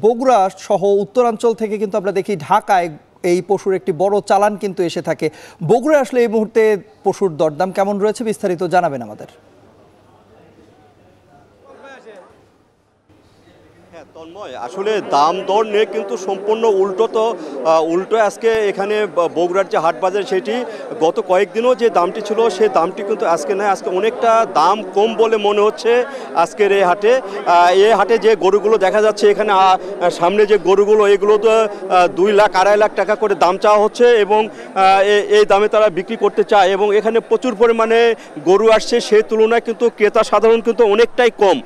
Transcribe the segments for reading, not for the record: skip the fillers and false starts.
বগুড়া সহ উত্তরাঞ্চল থেকে কিন্তু আমরা দেখি ঢাকায় এই পশুর একটি বড় চালান কিন্তু এসে থাকে। বগুড়া আসলে এই মুহূর্তে পশুর দরদাম কেমন রয়েছে বিস্তারিত জানাবেন আমাদের। তন্ময়, আসলে দাম দর নিয়ে কিন্তু সম্পূর্ণ উল্টো আজকে এখানে বগুড়ার যে হাট বাজার সেটি গত কয়েকদিনও যে দামটি ছিল সেই দামটি কিন্তু আজকে নয়, আজকে অনেকটা দাম কম বলে মনে হচ্ছে আজকের এই হাটে যে গরুগুলো দেখা যাচ্ছে এখানে সামনে যে গরুগুলো এগুলো তো 2 লাখ 2.5 লাখ টাকা করে দাম চাওয়া হচ্ছে এবং এই দামে তারা বিক্রি করতে চায় এবং এখানে প্রচুর পরিমাণে গরু আসছে, সেই তুলনায় কিন্তু ক্রেতা সাধারণ কিন্তু অনেকটাই কম।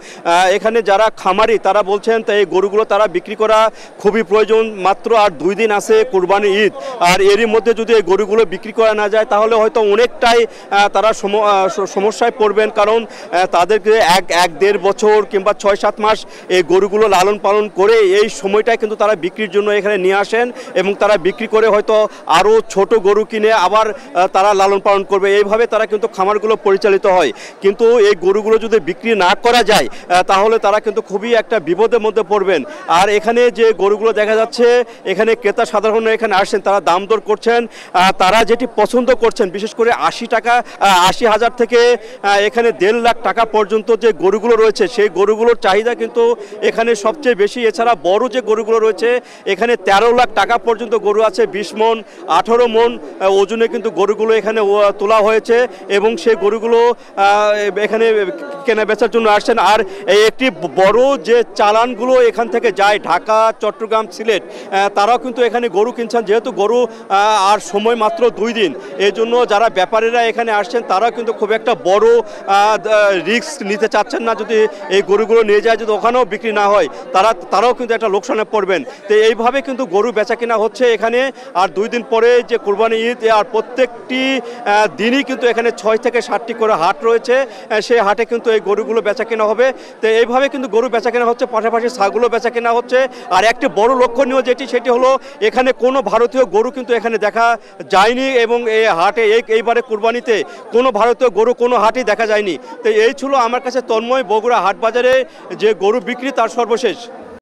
এখানে যারা খামারি তারা বলছেন তাই এই গরুগুলো তারা বিক্রি করা খুবই প্রয়োজন, মাত্র আর 2 দিন আছে কুরবানি ঈদ, আর এরই মধ্যে যদি এই গরুগুলো বিক্রি করা না যায় তাহলে হয়তো অনেকটাই তারা সমস্যায় পড়বেন, কারণ তাদেরকে 1-1.5 বছর কিংবা 6-7 মাস এই গরুগুলো লালন পালন করে এই সময়টাই কিন্তু তারা বিক্রির জন্য এখানে নিয়ে আসেন এবং তারা বিক্রি করে হয়তো আরও ছোট গরু কিনে আবার তারা লালন পালন করবে, এইভাবে তারা কিন্তু খামারগুলো পরিচালিত হয়। কিন্তু এই গরুগুলো যদি বিক্রি না করা যায় তাহলে তারা কিন্তু খুবই একটা বিপদের মধ্যে পড়বেন। আর এখানে যে গরুগুলো দেখা যাচ্ছে এখানে ক্রেতা সাধারণ এখানে আসছেন, তারা দাম দর করছেন, তারা যেটি পছন্দ করছেন বিশেষ করে 80,000 থেকে এখানে 1.5 লাখ টাকা পর্যন্ত যে গরুগুলো রয়েছে সেই গরুগুলোর চাহিদা কিন্তু এখানে সবচেয়ে বেশি। এছাড়া বড় যে গরুগুলো রয়েছে এখানে 13 লাখ টাকা পর্যন্ত গরু আছে, 20 মন 18 মন ওজনে কিন্তু গরুগুলো এখানে তোলা হয়েছে এবং সেই গরুগুলো এখানে কেনা বেচার জন্য আসছেন। আর একটি বড় যে চালানগুলো এখান থেকে যায় ঢাকা, চট্টগ্রাম, সিলেট, তারাও কিন্তু এখানে গরু কিনছেন, যেহেতু গরু আর সময় মাত্র 2 দিন, এই জন্য যারা ব্যাপারীরা এখানে আসছেন তারাও কিন্তু খুব একটা বড় রিস্ক নিতে চাচ্ছেন না, যদি এই গরুগুলো নিয়ে যায় যদি ওখানেও বিক্রি না হয় তারাও কিন্তু একটা লোকসানে পড়বেন। তো এইভাবে কিন্তু গরু বেচা কিনা হচ্ছে এখানে। আর 2 দিন পরে যে কুরবানি ঈদ, আর প্রত্যেকটি দিনই কিন্তু এখানে 6 থেকে 7টি করে হাট রয়েছে, সেই হাটে কিন্তু এই গরুগুলো বেচা কেনা হবে। তো এইভাবে কিন্তু গরু বেচা কেনা হচ্ছে, পাশাপাশি ছাগলও বেচা কেনা হচ্ছে। আর একটি বড় লক্ষণীয় সেটি হলো এখানে কোনো ভারতীয় গরু কিন্তু এখানে দেখা যায়নি এবং এই হাটে এইবারে কুরবানিতে কোনো ভারতীয় গরু কোনো হাটেই দেখা যায়নি। তো এই ছিল আমার কাছে তন্ময় বগুড়া হাট বাজারে যে গরু বিক্রি তার সর্বশেষ।